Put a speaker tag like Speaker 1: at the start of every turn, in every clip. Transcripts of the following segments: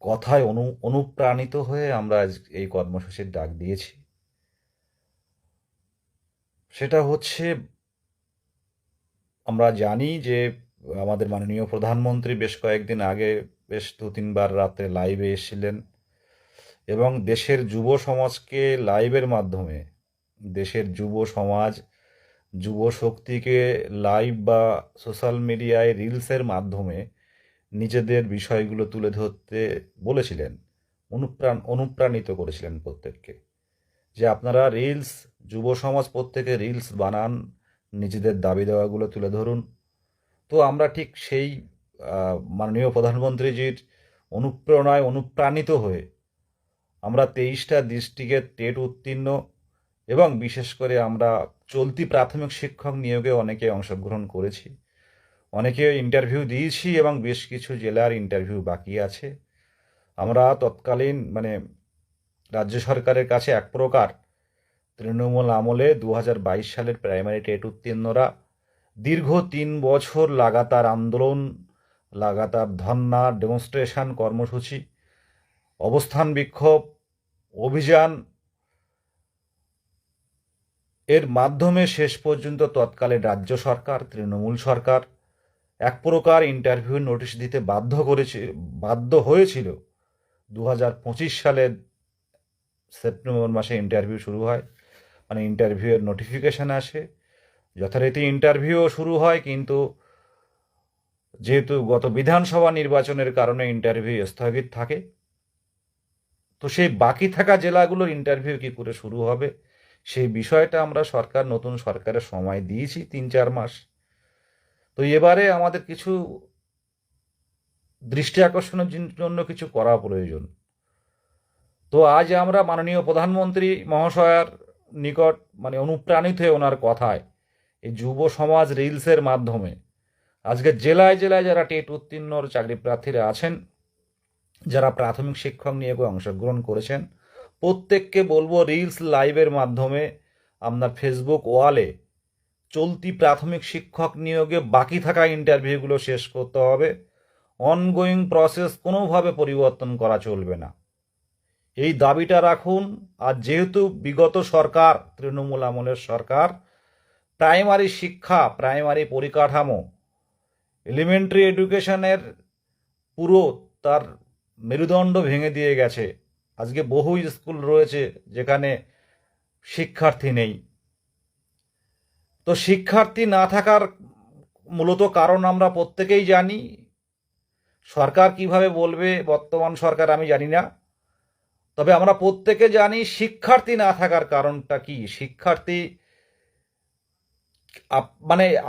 Speaker 1: কথায় অনুপ্রাণিত হয়ে আমরা আজ এই কর্মসূচির ডাক দিয়েছি। সেটা হচ্ছে, আমরা জানি যে আমাদের মাননীয় প্রধানমন্ত্রী বেশ কয়েকদিন আগে বেশ 2-3 বার রাতে লাইভে এসেছিলেন এবং দেশের যুব সমাজকে লাইভের মাধ্যমে, দেশের যুব সমাজ, যুব শক্তিকে লাইভ বা সোশ্যাল মিডিয়ায় রিলসের মাধ্যমে নিজেদের বিষয়গুলো তুলে ধরতে বলেছিলেন, অনুপ্রাণিত করেছিলেন প্রত্যেককে, যে আপনারা রিলস, যুব সমাজ প্রত্যেকে রিলস বানান, নিজেদের দাবি দেওয়াগুলো তুলে ধরুন। তো আমরা ঠিক সেই মাননীয় প্রধানমন্ত্রীজির অনুপ্রেরণায় অনুপ্রাণিত হয়ে আমরা 23টা ডিস্ট্রিক্টের টেট উত্তীর্ণ এবং বিশেষ করে আমরা চলতি প্রাথমিক শিক্ষক নিয়োগে অনেকে অংশগ্রহণ করেছি, অনেকে ইন্টারভিউ দিয়েছি এবং বেশ কিছু জেলার ইন্টারভিউ বাকি আছে। আমরা তৎকালীন রাজ্য সরকারের কাছে এক প্রকার তৃণমূল আমলে 2022 সালের প্রাইমারি টেট উত্তীর্ণরা দীর্ঘ 3 বছর লাগাতার আন্দোলন, লাগাতার ধর্না, ডেমনস্ট্রেশন কর্মসূচি, অবস্থান বিক্ষোভ, অভিযান এর মাধ্যমে শেষ পর্যন্ত তৎকালীন রাজ্য সরকার, তৃণমূল সরকার এক প্রকার ইন্টারভিউ নোটিশ দিতে বাধ্য হয়েছিল। 2025 সালের সেপ্টেম্বর মাসে ইন্টারভিউ শুরু হয়, ইন্টারভিউয়ের নোটিফিকেশান আসে, যথারীতি ইন্টারভিউও শুরু হয়, কিন্তু যেহেতু গত বিধানসভা নির্বাচনের কারণে ইন্টারভিউ স্থগিত থাকে, তো সেই বাকি থাকা জেলাগুলোর ইন্টারভিউ কী করে শুরু হবে সেই বিষয়টা আমরা নতুন সরকারের সময় দিয়েছি 3-4 মাস। তো এবারে আমাদের কিছু দৃষ্টি আকর্ষণের জন্য কিছু করা প্রয়োজন। তো আজ আমরা মাননীয় প্রধানমন্ত্রী মহাশয়ার নিকট অনুপ্রাণিত হয়ে ওনার কথায় এই যুব সমাজ রিলসের মাধ্যমে আজকে জেলায় জেলায় যারা টেট উত্তীর্ণ চাকরি প্রার্থীরা আছেন, যারা প্রাথমিক শিক্ষক নিয়োগে অংশগ্রহণ করেছেন, প্রত্যেককে বলবো রিলস লাইভের মাধ্যমে আপনার ফেসবুক ওয়ালে চলতি প্রাথমিক শিক্ষক নিয়োগে বাকি থাকা ইন্টারভিউগুলো শেষ করতে হবে। অনগোয়িং প্রসেস কোনোভাবে পরিবর্তন করা চলবে না, এই দাবিটা রাখুন। আর যেহেতু বিগত সরকার, তৃণমূল আমলের সরকার, প্রাইমারি শিক্ষা, প্রাইমারি পরিকাঠামো, এলিমেন্টারি এডুকেশনের পুরো তার মেরুদণ্ড ভেঙে দিয়ে গেছে। আজকে বহু স্কুল রয়েছে যেখানে শিক্ষার্থী নেই। তো শিক্ষার্থী না থাকার মূলত কারণ আমরা প্রত্যেকেই জানি। সরকার কিভাবে বলবে বর্তমান সরকার আমি জানি না, তবে আমরা প্রত্যেকে জানি শিক্ষার্থী না থাকার কারণটা কি। শিক্ষার্থী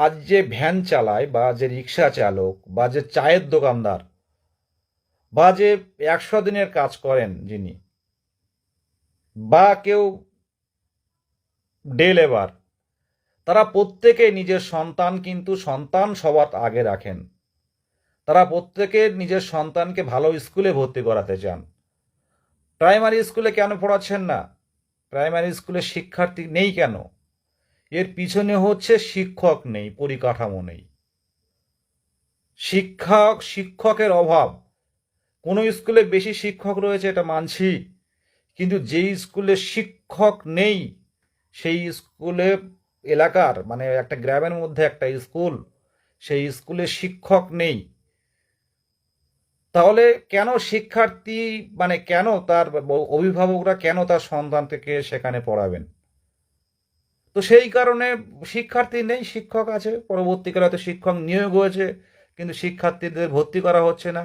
Speaker 1: আজ যে ভ্যান চালায় বা যে রিক্সা চালক বা যে চায়ের দোকানদার বা যে 100 দিনের কাজ করেন যিনি, বা কেউ ডে লেবার, তারা প্রত্যেকে নিজের সন্তান, কিন্তু সন্তান সবার আগে রাখেন। তারা প্রত্যেকে নিজের সন্তানকে ভালো স্কুলে ভর্তি করাতে চান। প্রাইমারি স্কুলে কেন পড়াচ্ছেন না? প্রাইমারি স্কুলে শিক্ষার্থী নেই কেন? এর পিছনে হচ্ছে শিক্ষক নেই, পরিকাঠামো নেই, শিক্ষকের অভাব। কোনো স্কুলে বেশি শিক্ষক রয়েছে এটা মানছি, কিন্তু যেই স্কুলে শিক্ষক নেই সেই স্কুলে, এলাকার একটা গ্রামের মধ্যে একটা স্কুল, সেই স্কুলে শিক্ষক নেই, তাহলে কেন শিক্ষার্থী কেন তার অভিভাবকরা কেন তার সন্তানকে সেখানে পড়াবেন? তো সেই কারণে শিক্ষার্থী নেই, শিক্ষক আছে। পরবর্তীকালে হয়তো শিক্ষক নিয়োগ হয়েছে, কিন্তু শিক্ষার্থীদের ভর্তি করা হচ্ছে না।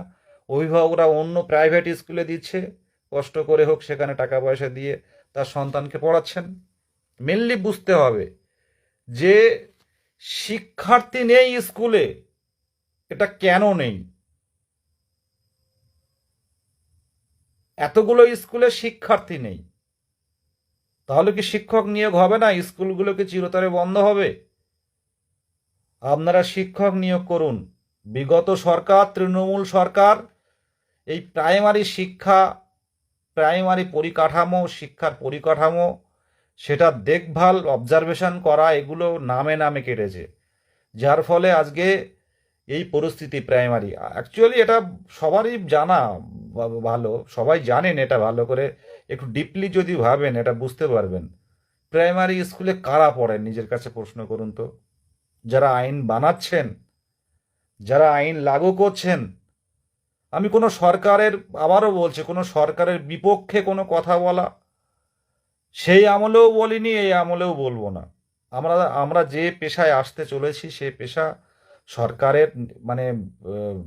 Speaker 1: অভিভাবকরা অন্য প্রাইভেট স্কুলে দিচ্ছে, কষ্ট করে হোক সেখানে টাকা পয়সা দিয়ে তার সন্তানকে পড়াচ্ছেন। মেনলি বুঝতে হবে যে শিক্ষার্থী নেই স্কুলে, এটা কেন নেই? এতগুলো স্কুলে শিক্ষার্থী নেই, তাহলে কি শিক্ষক নিয়োগ হবে না? স্কুলগুলো কি চিরতরে বন্ধ হবে? আপনারা শিক্ষক নিয়োগ করুন। বিগত সরকার, তৃণমূল সরকার এই প্রাইমারি শিক্ষা, প্রাইমারি পরিকাঠামো, শিক্ষার পরিকাঠামো, সেটা দেখভাল, অবজারভেশন করা, এগুলো নামে নামে কেটেছে, যার ফলে আজকে এই পরিস্থিতি। প্রাইমারি অ্যাকচুয়ালি এটা সবারই জানা, ভালো, সবাই জানেন এটা ভালো করে, একটু ডিপলি যদি ভাবেন এটা বুঝতে পারবেন। প্রাইমারি স্কুলে কারা পড়েন নিজের কাছে প্রশ্ন করুন তো। যারা আইন বানাচ্ছেন, যারা আইন লাগু করছেন। আমি কোনো সরকারের, আবারও বলছি, কোনো সরকারের বিপক্ষে কোনো কথা বলা সেই আমলেও বলিনি, এই আমলেও বলবো না। আমরা আমরা যে পেশায় আসতে চলেছি সে পেশা সরকারের মানে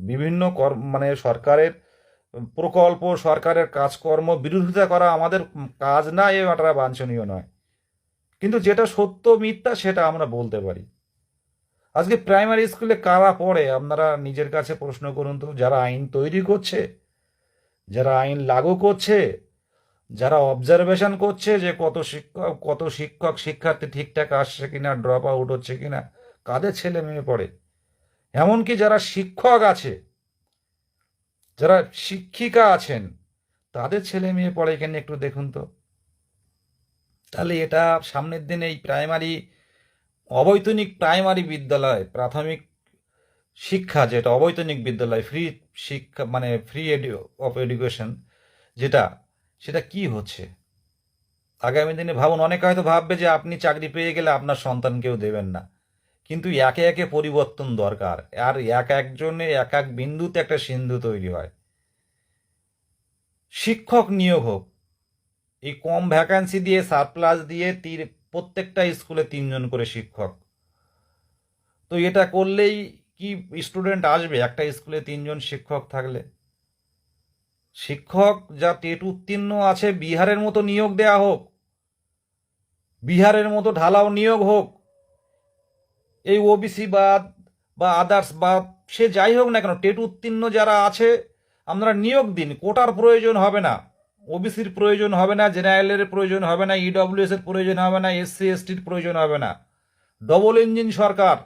Speaker 1: বিভিন্ন মানে সরকারের প্রকল্প, সরকারের কাজকর্ম বিরোধিতা করা আমাদের কাজ না, এটা বাঞ্ছনীয় নয়। কিন্তু যেটা সত্য মিথ্যা সেটা আমরা বলতে পারি। আজকে প্রাইমারি স্কুলে কারা পড়ে আপনারা নিজের কাছে প্রশ্ন করুন তো। যারা আইন তৈরি করছে, যারা আইন লাগু করছে, যারা অবজারভেশন করছে যে কত শিক্ষক শিক্ষার্থী ঠিকঠাক আসছে কিনা, ড্রপ আউট হচ্ছে কিনা, কাদের ছেলে মেয়ে পড়ে। এমনকি যারা শিক্ষক আছে, যারা শিক্ষিকা আছেন, তাদের ছেলে মেয়ে পড়ে এখানে একটু দেখুন তো। তাহলে এটা সামনের দিনে এই প্রাইমারি, অবৈতনিক প্রাইমারি বিদ্যালয়, প্রাথমিক শিক্ষা যেটা অবৈতনিক বিদ্যালয়, ফ্রি শিক্ষা মানে ফ্রি অফ এডুকেশন যেটা, সেটা কি হচ্ছে আগামী দিনে ভাবুন। অনেকে হয়তো ভাববে যে আপনি চাকরি পেয়ে গেলে আপনার সন্তানকেও দেবেন না, কিন্তু একে একে পরিবর্তন দরকার। আর এক একজনে এক এক বিন্দুতে একটা সিন্ধু তৈরি হয়। শিক্ষক নিয়োগ হোক, এই কম ভ্যাকান্সি দিয়ে, সারপ্লাস দিয়ে প্রত্যেকটা স্কুলে 3জন করে শিক্ষক। তো এটা করলেই কি স্টুডেন্ট আসবে একটা স্কুলে 3জন শিক্ষক থাকলে? শিক্ষক যা টেট উত্তীর্ণ আছে বিহারের মতো নিয়োগ দেয়া হোক, বিহারের মতো ঢালাও নিয়োগ হোক। এই ওবিসি বাদ বা আদার্স বাদ, সে যাই হোক না কেন, টেট উত্তীর্ণ যারা আছে আপনারা নিয়োগ দিন। কোটার প্রয়োজন হবে না, ওবিসির প্রয়োজন হবে না, জেনারেলের প্রয়োজন হবে না, ইডব্লিউএস এর প্রয়োজন হবে না, এসসি এসটির প্রয়োজন হবে না। ডবল ইঞ্জিন সরকার।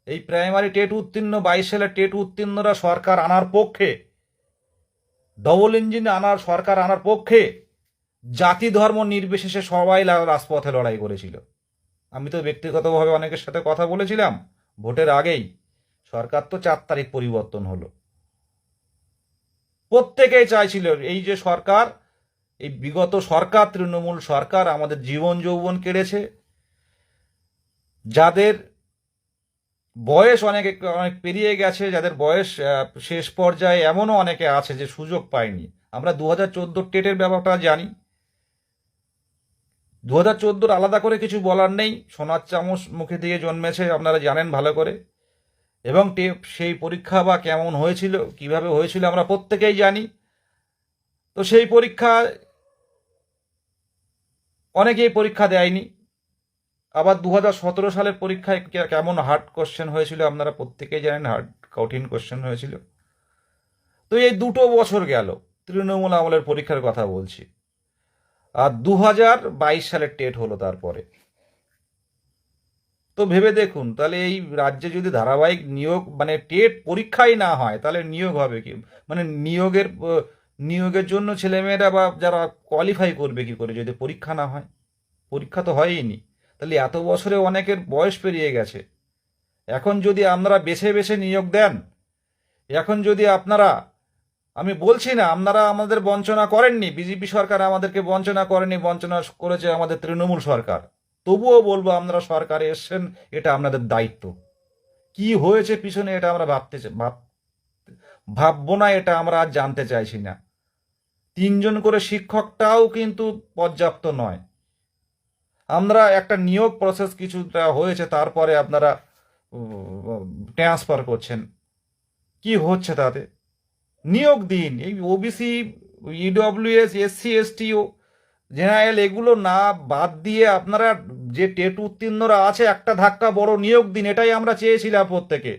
Speaker 1: এই প্রাইমারি টেট উত্তীর্ণ 22 সালে টেট উত্তীর্ণরা সরকার আনার পক্ষে, ডবল ইঞ্জিন আনার সরকার আনার পক্ষে। জাতি ধর্ম নির্বিশেষে সবাই রাজপথে লড়াই করেছিল। আমি তো ব্যক্তিগতভাবে অনেকের সাথে কথা বলেছিলাম ভোটের আগেই। সরকার তো 4 তারিখ পরিবর্তন হলো, প্রত্যেকেই চাইছিল এই যে সরকার, এই বিগত সরকার, তৃণমূল সরকার আমাদের জীবন যৌবন কেড়েছে। যাদের বয়স অনেক অনেক পেরিয়ে গেছে, যাদের বয়স শেষ পর্যায়ে, এমনও অনেকে আছে যে সুযোগ পায়নি। আমরা 2014 টেটের ব্যাপারটা জানি। 2014 আলাদা করে কিছু বলার নেই, সোনার চামচ মুখে দিয়ে জন্মেছে, আপনারা জানেন ভালো করে। এবং সেই পরীক্ষা বা কেমন হয়েছিল, কিভাবে হয়েছিল, আমরা প্রত্যেকেই জানি। তো সেই পরীক্ষা অনেকেই পরীক্ষা দেয়নি। আবার 2017 সালের পরীক্ষায় কেমন হার্ড কোশ্চেন হয়েছিল আপনারা প্রত্যেকেই জানেন, হার্ড কঠিন কোশ্চেন হয়েছিল। তো এই 2 বছর গেল, তৃণমূল আমলের পরীক্ষার কথা বলছি। আর 2022 সালের টেট হলো তারপরে। তো ভেবে দেখুন, তাহলে এই রাজ্যে যদি ধারাবাহিক নিয়োগ মানে টেট পরীক্ষাই না হয়, তাহলে নিয়োগ হবে কি? মানে নিয়োগের জন্য ছেলেমেয়েরা বা যারা কোয়ালিফাই করবে কি করে যদি পরীক্ষা না হয়? পরীক্ষা তো হয়ইনি। তাহলে এত বছরে অনেকের বয়স পেরিয়ে গেছে। এখন যদি আপনারা বেছে বেছে নিয়োগ দেন, এখন যদি আপনারা, আমি বলছি না আপনারা আমাদের বঞ্চনা করেননি, বিজেপি সরকার আমাদেরকে বঞ্চনা করেনি, বঞ্চনা করেছে আমাদের তৃণমূল সরকার। তবুও বলবো আপনারা সরকারে এসছেন, এটা আপনাদের দায়িত্ব। কি হয়েছে পিছনে এটা আমরা ভাববো না, এটা আমরা আর জানতে চাইছি না। 3জন করে শিক্ষকটাও কিন্তু পর্যাপ্ত নয়। আমরা একটা নিয়োগ প্রসেস কিছুটা হয়েছে, তারপরে আপনারা ট্রান্সফার করছেন। কি হচ্ছে তাতে? নিয়োগ দিন। এই OBC, EWS, SC ST, general এগুলো না বাদ দিয়ে আপনারা যে টেট উত্তীর্ণরা আছে একটা ধাক্কা বড় নিয়োগ দিন। এটাই আমরা চেয়েছিলাম প্রত্যেকে,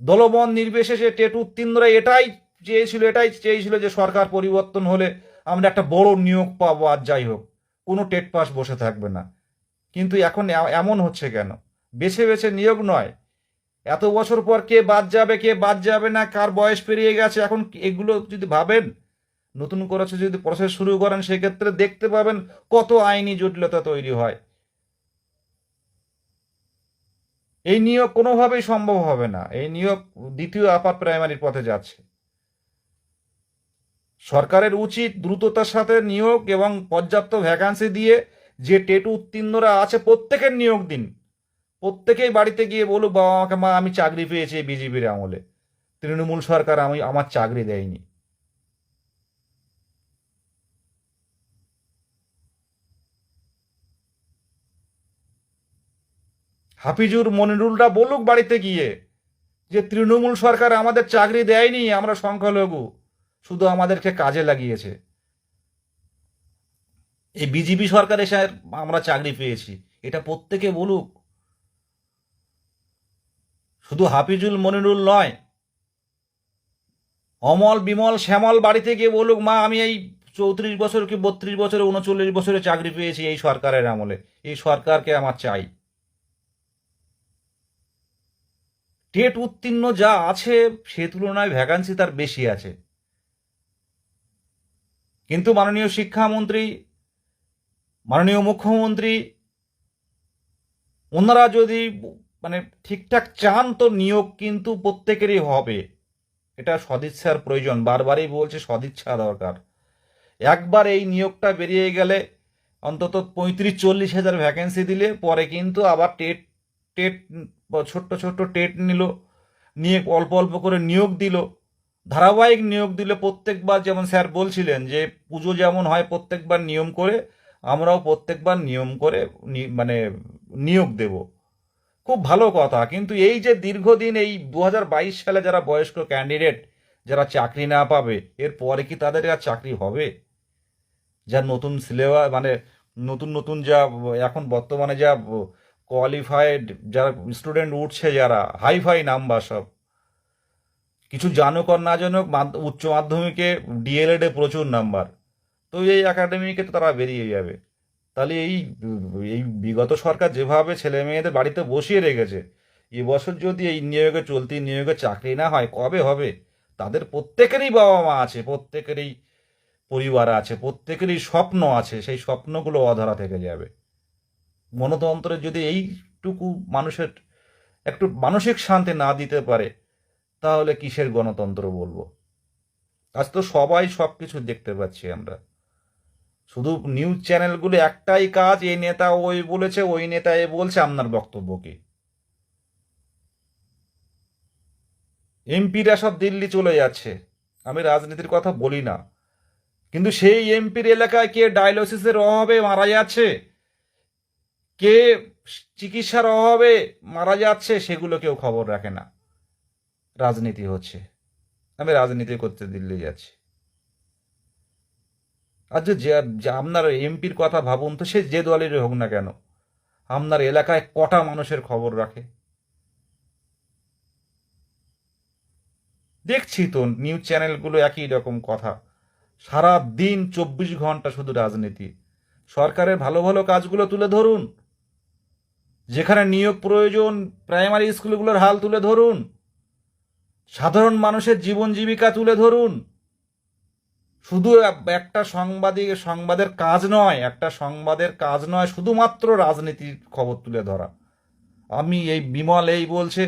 Speaker 1: দলবল নির্বিশেষে টেট উত্তীর্ণরা এটাই চেয়েছিল যে সরকার পরিবর্তন হলে আমরা একটা বড় নিয়োগ পাবো। আর যাই হোক, কোনো টেট পাস বসে থাকবে না। কিন্তু এখন এমন হচ্ছে কেন? বেছে বেছে নিয়োগ নয়, এত বছর পর কে বাদ যাবে কে বাদ যাবে না, কার বয়স পেরিয়ে গেছে, এখন এগুলো যদি ভাবেন, নতুন করে যদি প্রসেস শুরু করেন, সেক্ষেত্রে দেখতে পাবেন কত আইনি জটিলতা তৈরি হয়। এই নিয়োগ কোনোভাবেই সম্ভব হবে না। এই নিয়োগ দ্বিতীয় আপার প্রাইমারির পথে যাচ্ছে। সরকারের উচিত দ্রুততার সাথে নিয়োগ এবং পর্যাপ্ত ভ্যাকান্সি দিয়ে যে টেট উত্তীর্ণরা আছে প্রত্যেকের নিয়োগ দিন। প্রত্যেকেই বাড়িতে গিয়ে বলুক, বাবা আমাকে, মা আমি চাকরি পেয়েছি বিজেপির আমলে, তৃণমূল সরকার আমার চাকরি দেয়নি। হাফিজুর মনিরুলরা বলুক বাড়িতে গিয়ে যে তৃণমূল সরকার আমাদের চাকরি দেয়নি, আমরা সংখ্যালঘু, শুধু আমাদেরকে কাজে লাগিয়েছে। এই বিজেপি সরকার এসে আমরা চাকরি পেয়েছি, এটা প্রত্যেকে বলুক। শুধু হাফিজুল মনিরুল নয়, অমল বিমল শ্যামল বাড়িতে গিয়ে বলুক, মা আমি এই 34 বছর কি 32 বছরে 39 বছরে চাকরি পেয়েছি এই সরকারের আমলে, এই সরকারকে আমার চাই। টেট উত্তীর্ণ যা আছে সে তুলনায় ভ্যাকান্সি তার বেশি আছে, কিন্তু মাননীয় শিক্ষামন্ত্রী, মাননীয় মুখ্যমন্ত্রী, ওনারা যদি মানে ঠিকঠাক চান তো নিয়োগ কিন্তু প্রত্যেকেরই হবে। এটা সদিচ্ছার প্রয়োজন, বারবারই বলছে সদিচ্ছা দরকার। একবার এই নিয়োগটা বেরিয়ে গেলে অন্তত 35-40 হাজার ভ্যাকেন্সি দিলে পরে কিন্তু আবার টেট টেট ছোট্ট ছোট্ট টেট নিল, নিয়ে অল্প অল্প করে নিয়োগ দিল, ধারাবাহিক নিয়োগ দিলে প্রত্যেকবার, যেমন স্যার বলছিলেন যে পুজো যেমন হয় প্রত্যেকবার নিয়ম করে, আমরাও প্রত্যেকবার নিয়ম করে মানে নিয়োগ দেব। খুব ভালো কথা, কিন্তু এই যে দীর্ঘদিন এই 2022 সালে যারা বয়স্ক ক্যান্ডিডেট যারা চাকরি না পাবে, এর পরে কি তাদের আর চাকরি হবে? যা নতুন সিলেবাস মানে নতুন নতুন যা এখন বর্তমানে যা কোয়ালিফাইড যারা স্টুডেন্ট উঠছে, যারা হাইফাই নাম্বার সব, কিছু জানুক আর না জানুক উচ্চ মাধ্যমিকে ডিএলএডে প্রচুর নাম্বার, তো এই একাডেমিকে তো তারা বেরিয়ে যাবে। তাহলে এই এই বিগত সরকার যেভাবে ছেলে মেয়েদের বাড়িতে বসিয়ে রেখেছে, এবছর যদি এই নিয়োগে চলতি নিয়োগে চাকরি না হয় কবে হবে? তাদের প্রত্যেকেরই বাবা মা আছে, প্রত্যেকেরই পরিবার আছে, প্রত্যেকেরই স্বপ্ন আছে, সেই স্বপ্নগুলো অধরা থেকে যাবে। গণতন্ত্রের যদি এইটুকু মানুষের একটু মানসিক শান্তি না দিতে পারে, তাহলে কিসের গণতন্ত্র বলবো? আজ তো সবাই সব কিছু দেখতে পাচ্ছি আমরা, শুধু নিউজ চ্যানেলগুলো একটাই কাজ, এই নেতা ওই বলেছে, ওই নেতা এ বলছে, আপনার বক্তব্য কি? এমপিরা সব দিল্লি চলে যাচ্ছে, আমি রাজনীতির কথা বলি না, কিন্তু সেই এমপির এলাকায় কে ডায়ালিসিসের অভাবে মারা যাচ্ছে, কে চিকিৎসার অভাবে মারা যাচ্ছে, সেগুলো কেউ খবর রাখে না। রাজনীতি হচ্ছে, আমি রাজনীতি করতে দিল্লি যাচ্ছি। আর যে আপনার এমপির কথা ভাবুন তো, সে যে দলেরই হোক না কেন, আপনার এলাকায় কটা মানুষের খবর রাখে? দেখছি তো নিউজ চ্যানেলগুলো একই রকম কথা, সারা দিন 24 ঘন্টা শুধু রাজনীতি। সরকারের ভালো ভালো কাজগুলো তুলে ধরুন, যেখানে নিয়োগ প্রয়োজন প্রাইমারি স্কুলগুলোর হাল তুলে ধরুন, সাধারণ মানুষের জীবন জীবিকা তুলে ধরুন। শুধু একটা সংবাদের কাজ নয়, একটা সংবাদের কাজ নয় শুধুমাত্র রাজনীতির খবর তুলে ধরা। আমি এই বিমল এই বলছে,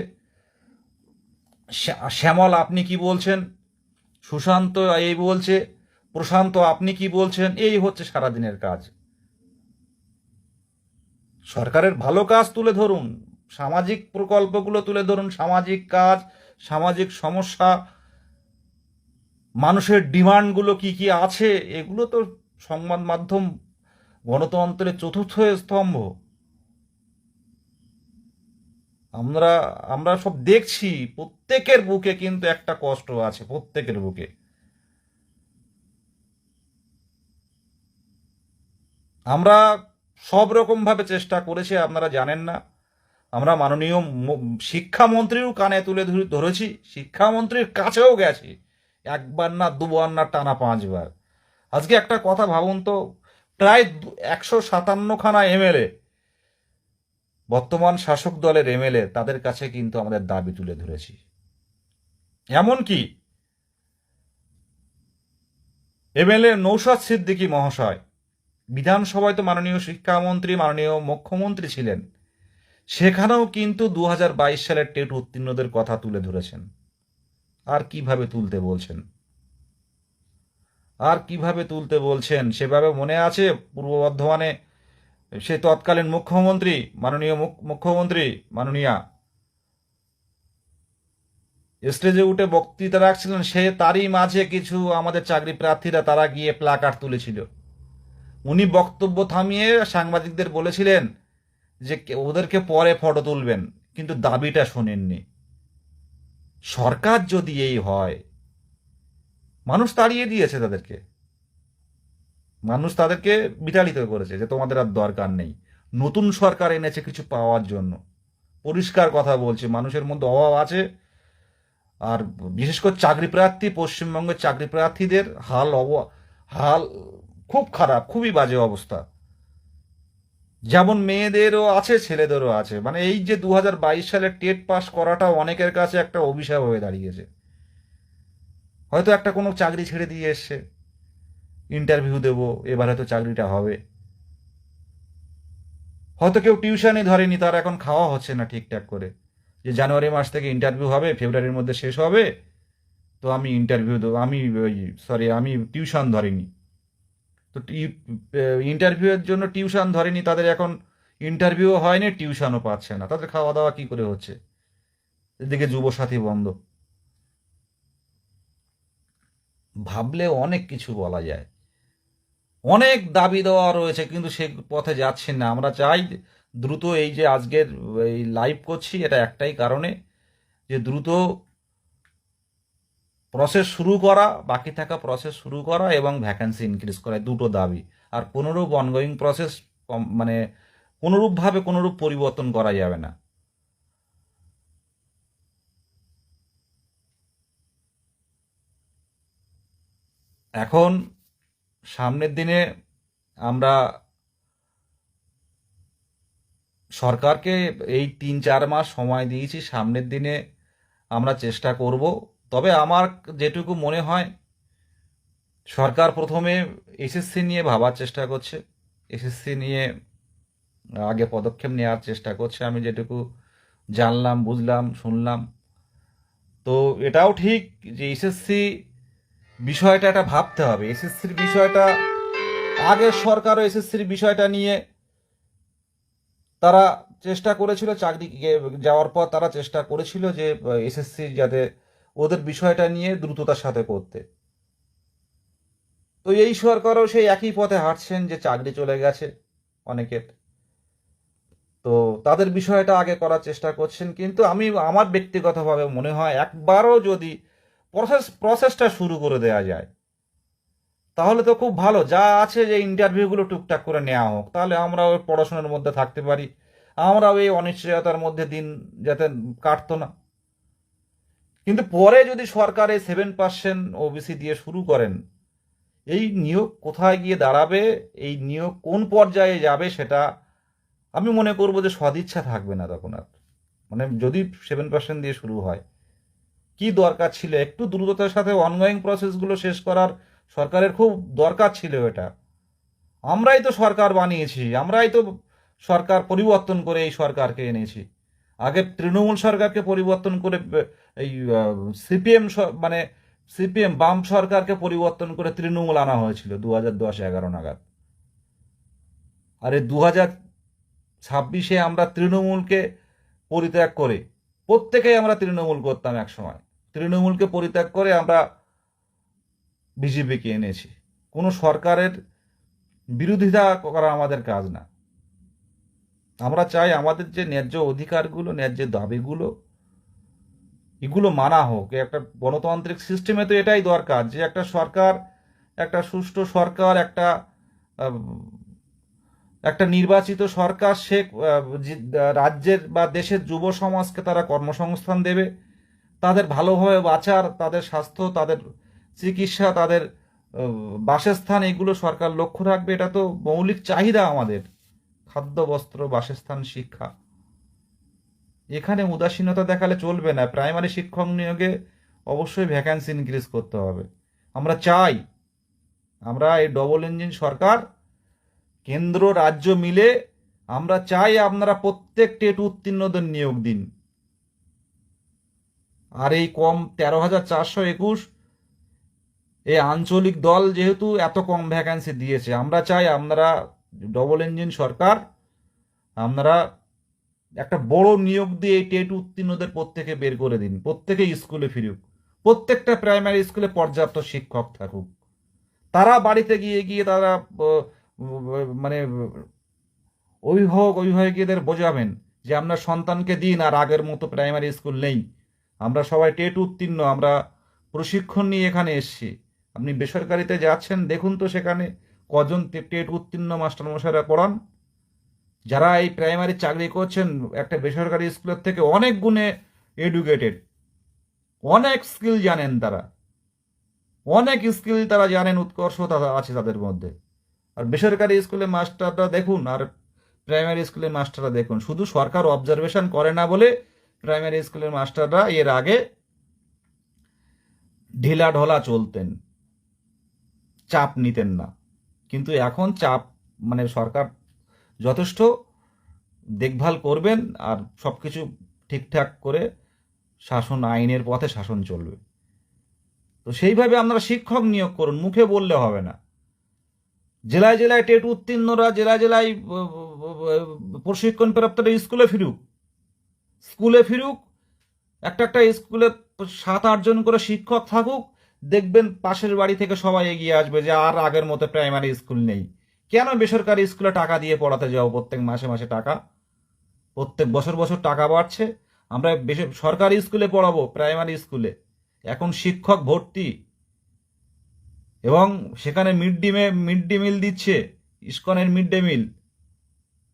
Speaker 1: শ্যামল আপনি কি বলছেন, সুশান্ত এই বলছে, প্রশান্ত আপনি কি বলছেন, এই হচ্ছে সারাদিনের কাজ। সরকারের ভালো কাজ তুলে ধরুন, সামাজিক প্রকল্পগুলো তুলে ধরুন, সামাজিক কাজ, সামাজিক সমস্যা, মানুষের ডিমান্ডগুলো কি কি আছে, এগুলো তো সংবাদ মাধ্যম গণতন্ত্রের চতুর্থ স্তম্ভ। আমরা আমরা সব দেখছি, প্রত্যেকের বুকে কিন্তু একটা কষ্ট আছে, প্রত্যেকের বুকে। আমরা সব রকম ভাবে চেষ্টা করেছি, আপনারা জানেন না। আমরা মাননীয় শিক্ষামন্ত্রীও কানে তুলে ধরেছি, শিক্ষামন্ত্রীর কাছেও গেছি, একবার না দুবার না টানা 5 বার। আজকে একটা কথা ভাবুন তো, প্রায় 157খানা এমএলএ, বর্তমান শাসক দলের এমএলএ, তাদের কাছে কিন্তু আমাদের দাবি তুলে ধরেছি। এমনকি এমএলএ নৌশাদ সিদ্দিকী মহাশয় বিধানসভায় তো মাননীয় শিক্ষামন্ত্রী, মাননীয় মুখ্যমন্ত্রী ছিলেন, সেখানেও কিন্তু 2022 সালের টেট উত্তীর্ণদের কথা তুলে ধরেছেন। আর কিভাবে তুলতে বলছেন? আর কিভাবে তুলতে বলছেন সেভাবে মনে আছে? পূর্ব বর্ধমানে সে তৎকালীন মুখ্যমন্ত্রী, মাননীয় মুখ্যমন্ত্রী মাননীয়া স্টেজে উঠে বক্তৃতা রাখছিলেন, সে তারই মাঝে কিছু আমাদের চাকরি প্রার্থীরা তারা গিয়ে প্লাকার্ড তুলেছিল। উনি বক্তব্য থামিয়ে সাংবাদিকদের বলেছিলেন যে ওদেরকে পরে ফটো তুলবেন, কিন্তু দাবিটা শোনেননি। সরকার যদি এই হয়, মানুষ তাড়িয়ে দিয়েছে তাদেরকে, মানুষ তাদেরকে বিতাড়িত করেছে যে তোমাদের আর দরকার নেই। নতুন সরকার এনেছে কিছু পাওয়ার জন্য। পরিষ্কার কথা বলছে, মানুষের মধ্যে অভাব আছে। আর বিশেষ করে চাকরি প্রার্থী, পশ্চিমবঙ্গের চাকরি প্রার্থীদের হাল খুব খারাপ, খুবই বাজে অবস্থা। যেমন মেয়েদেরও আছে, ছেলেদেরও আছে। মানে এই যে 2022 সালে টেট পাস করাটা অনেকের কাছে একটা অভিশাপ হয়ে দাঁড়িয়েছে। হয়তো একটা কোনো চাকরি ছেড়ে দিয়ে এসছে, ইন্টারভিউ দেবো, এবার হয়তো চাকরিটা হবে। হয়তো কেউ টিউশনই ধরেনি, তার এখন খাওয়া হচ্ছে না ঠিকঠাক করে, যে জানুয়ারি মাস থেকে ইন্টারভিউ হবে, ফেব্রুয়ারির মধ্যে শেষ হবে, তো আমি ইন্টারভিউ দেবো, আমি টিউশন ধরিনি। তো ইন্টারভিউয়ের জন্য টিউশন ধরেনি, তাদের এখন ইন্টারভিউ হয়নি, টিউশনও পাচ্ছে না, তাদের খাওয়া দাওয়া কি করে হচ্ছে? এদিকে যুবসাথী বন্ধ। ভাবলে অনেক কিছু বলা যায়, অনেক দাবি দেওয়া রয়েছে, কিন্তু সে পথে যাচ্ছে না। আমরা চাই দ্রুত, এই যে আজকের এই লাইভ করছি এটা একটাই কারণে, যে দ্রুত প্রসেস শুরু করা, বাকি থাকা প্রসেস শুরু করা এবং ভ্যাকেন্সি ইনক্রিজ করা, দুটো দাবি। আর কোনোরূপ অনগোয়িং প্রসেস মানে কোনোরূপভাবে কোনোরূপ পরিবর্তন করা যাবে না। এখন সামনের দিনে আমরা সরকারকে এই 3-4 মাস সময় দিয়েছি, সামনের দিনে আমরা চেষ্টা করব। তবে আমার যেটুকু মনে হয়, সরকার প্রথমে এসএসসি নিয়ে ভাবার চেষ্টা করছে, এসএসসি নিয়ে আগে পদক্ষেপ নেওয়ার চেষ্টা করছে, আমি যেটুকু জানলাম, বুঝলাম, শুনলাম। তো এটাও ঠিক যে এসএসসি বিষয়টা এটা ভাবতে হবে, এসএসসির বিষয়টা। আগের সরকারও এসএসসির বিষয়টা নিয়ে তারা চেষ্টা করেছিল, চাকরি যাওয়ার পর তারা চেষ্টা করেছিল যে এসএসসি যাতে ওদের বিষয়টা নিয়ে দ্রুততার সাথে করতে। তো এই সরকারও সেই একই পথে হাঁটছেন, যে চাকরি চলে গেছে অনেকের, তো তাদের বিষয়টা আগে করার চেষ্টা করছেন। কিন্তু আমার ব্যক্তিগতভাবে মনে হয় একবারও যদি প্রসেসটা শুরু করে দেওয়া যায়, তাহলে তো খুব ভালো। যা আছে যে ইন্টারভিউগুলো টুকটাক করে নেওয়া হোক, তাহলে আমরা ওই পড়াশোনার মধ্যে থাকতে পারি, আমরাও এই অনিশ্চয়তার মধ্যে দিন যাতে কাটতো না। কিন্তু পরে যদি সরকার এই 7% ওবিসি দিয়ে শুরু করেন, এই নিয়োগ কোথায় গিয়ে দাঁড়াবে, এই নিয়োগ কোন পর্যায়ে যাবে, সেটা আমি মনে করবো যে সদিচ্ছা থাকবে না তখন আর। মানে যদি 7% দিয়ে শুরু হয়, কি দরকার ছিল একটু দ্রুততার সাথে অনগোয়িং প্রসেসগুলো শেষ করার? সরকারের খুব দরকার ছিল এটা। আমরাই তো সরকার বানিয়েছি, আমরাই তো সরকার পরিবর্তন করে এই সরকারকে এনেছি। আগে তৃণমূল সরকারকে পরিবর্তন করে এই সিপিএম, মানে সিপিএম বাম সরকারকে পরিবর্তন করে তৃণমূল আনা হয়েছিল 2010-11 নাগাদ। আর এই 2026-এ আমরা তৃণমূলকে পরিত্যাগ করে, প্রত্যেকেই আমরা তৃণমূল করতাম এক সময়, তৃণমূলকে পরিত্যাগ করে আমরা বিজেপিকে এনেছি। কোনো সরকারের বিরোধিতা করা আমাদের কাজ না। আমরা চাই আমাদের যে ন্যায্য অধিকারগুলো, ন্যায্য দাবিগুলো, এগুলো মানা হোক। একটা গণতান্ত্রিক সিস্টেমে তো এটাই দরকার, যে একটা সরকার, একটা সুষ্ঠু সরকার, আহ, একটা নির্বাচিত সরকার, সে রাজ্যের বা দেশের যুব সমাজকে তারা কর্মসংস্থান দেবে, তাদের ভালোভাবে বাঁচার, তাদের স্বাস্থ্য, তাদের চিকিৎসা, তাদের বাসস্থান, এগুলো সরকার লক্ষ্য রাখবে। এটা তো মৌলিক চাহিদা আমাদের, খাদ্য, বস্ত্র, বাসস্থান, শিক্ষা। এখানে উদাসীনতা দেখালে চলবে না। প্রাইমারি শিক্ষক নিয়োগে অবশ্যই ভ্যাকান্সি ইনক্রিজ করতে হবে। আমরা চাই, আমরা এই ডবল ইঞ্জিন সরকার, কেন্দ্র রাজ্য মিলে আমরা চাই আপনারা প্রত্যেক টেট উত্তীর্ণদের নিয়োগ দিন। আর এই কম 13,421 এই আঞ্চলিক দল যেহেতু এত কম ভ্যাকান্সি দিয়েছে, আমরা চাই আপনারা ডবল ইঞ্জিন সরকার, আপনারা একটা বড় নিয়োগ দিয়ে এই টেট উত্তীর্ণদের প্রত্যেকে বের করে দিন, প্রত্যেকে স্কুলে ফিরুক, প্রত্যেকটা প্রাইমারি স্কুলে পর্যাপ্ত শিক্ষক থাকুক, তারা বাড়িতে গিয়ে গিয়ে তারা মানে অভিভাবকদের বোঝাবেন যে আপনার সন্তানকে দিন, আর আগের মতো প্রাইমারি স্কুল নেই, আমরা সবাই টেট উত্তীর্ণ, আমরা প্রশিক্ষণ নিয়ে এখানে এসেছি। আপনি বেসরকারিতে যাচ্ছেন, দেখুন তো সেখানে কজন টেট উত্তীর্ণ মাস্টারমশাইরা পড়ান। যারা এই প্রাইমারি চাকরি করছেন একটা বেসরকারি স্কুলের থেকে অনেক গুণে এডুকেটেড, অনেক স্কিল জানেন তারা, অনেক স্কিল তারা জানেন, উৎকর্ষতা আছে তাদের মধ্যে। আর বেসরকারি স্কুলের মাস্টাররা দেখুন আর প্রাইমারি স্কুলের মাস্টাররা দেখুন, শুধু সরকার অবজারভেশন করে না বলে প্রাইমারি স্কুলের মাস্টাররা এর আগে ঢিলা ঢলা চলতেন, চাপ নিতেন না, কিন্তু এখন চাপ মানে সরকার যথেষ্ট দেখভাল করবেন আর সব কিছু ঠিকঠাক করে শাসন, আইনের পথে শাসন চলবে। তো সেইভাবে আপনারা শিক্ষক নিয়োগ করুন, মুখে বললে হবে না। জেলায় জেলায় টেট উত্তীর্ণরা জেলায় জেলায় প্রশিক্ষণ প্রাপ্তরা স্কুলে ফিরুক, স্কুলে ফিরুক, একটা একটা স্কুলে 7-8 জন করে শিক্ষক থাকুক, দেখবেন পাশের বাড়ি থেকে সবাই এগিয়ে আসবে যে আর আগের মতো প্রাইমারি স্কুল নেই। কেন বেসরকারি স্কুলে টাকা দিয়ে পড়াতে যাও, প্রত্যেক মাসে মাসে টাকা, প্রত্যেক বছর বছর টাকা বাড়ছে, আমরা সরকারি স্কুলে পড়াবো, প্রাইমারি স্কুলে এখন শিক্ষক ভর্তি, এবং সেখানে মিড ডে মিল দিচ্ছে, ইস্কনের মিড ডে মিল,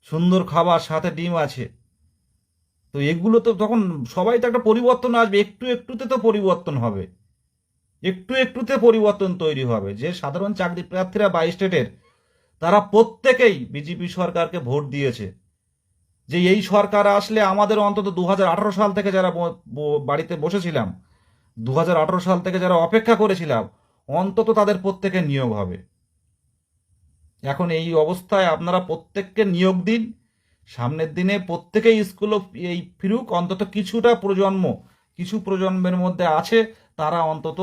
Speaker 1: সুন্দর খাবার, সাথে ডিম আছে। তো এগুলো তো তখন সবাই তো একটা পরিবর্তন আসবে, একটু একটুতে তো পরিবর্তন হবে, একটু একটুতে পরিবর্তন তৈরি হবে। যে সাধারণ চাকরি প্রার্থীরা 22 স্টেটের, তারা প্রত্যেকেই বিজেপি সরকারকে ভোট দিয়েছে, যে এই সরকার আসলে আমাদের অন্তত 2018 সাল থেকে যারা বাড়িতে বসেছিলাম, 2018 সাল থেকে যারা অপেক্ষা করেছিলাম, অন্তত তাদের প্রত্যেকের নিয়োগ হবে। এখন এই অবস্থায় আপনারা প্রত্যেককে নিয়োগ দিন, সামনের দিনে প্রত্যেকেই স্কুলে এই ফিরুক, অন্তত কিছুটা প্রজন্ম, কিছু প্রজন্মের মধ্যে আছে তারা অন্তত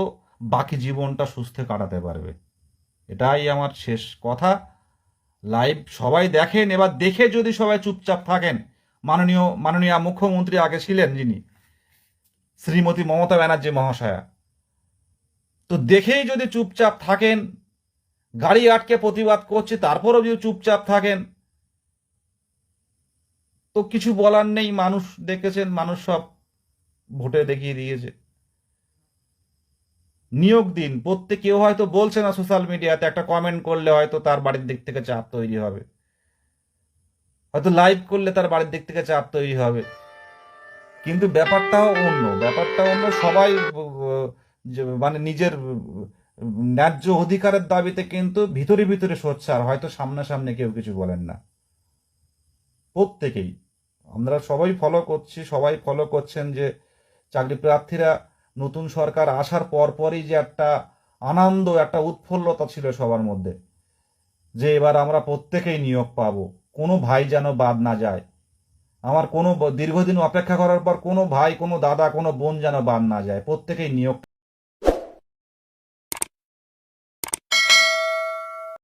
Speaker 1: বাকি জীবনটা সুস্থে কাটাতে পারবে। এটাই আমার শেষ কথা। লাইভ সবাই দেখেন, এবার দেখে যদি সবাই চুপচাপ থাকেন, মাননীয় মুখ্যমন্ত্রী আগে ছিলেন যিনি, শ্রীমতী মমতা ব্যানার্জি মহাশয়া, তো দেখেই যদি চুপচাপ থাকেন, গাড়ি আটকে প্রতিবাদ করছে তারপরেও যদি চুপচাপ থাকেন, তো কিছু বলার নেই। মানুষ দেখেছেন, মানুষ সব ভোটে দেখিয়ে দিয়েছে। নিয়োগ দিন, কেউ হয়তো বলছে না সোশ্যাল মিডিয়াতে, একটা কমেন্ট করলে হয়তো তার বাড়ির দিক থেকে চাপ তৈরি হবে, হয়তো লাইভ করলে তার বাড়ির দিক থেকে চাপ তৈরি হবে, কিন্তু ব্যাপারটাও অন্য। সবাই মানে নিজের ন্যায্য অধিকারের দাবিতে কিন্তু ভিতরে ভিতরে সোচ্চার, হয়তো সামনাসামনি কেউ কিছু বলেন না। প্রত্যেকেই আমরা সবাই ফলো করছেন যে চাকরি প্রার্থীরা নতুন সরকার আসার পরপরই যে একটা আনন্দ, একটা উৎফুল্লতা ছিল সবার মধ্যে, যে এবার আমরা প্রত্যেকেই নিয়োগ পাবো, কোনো ভাই যেন বাদ না যায়। আমার কোনো দীর্ঘদিন অপেক্ষা করার পর কোনো ভাই, কোনো দাদা, কোনো বোন যেন বাদ না যায়, প্রত্যেকেই নিয়োগ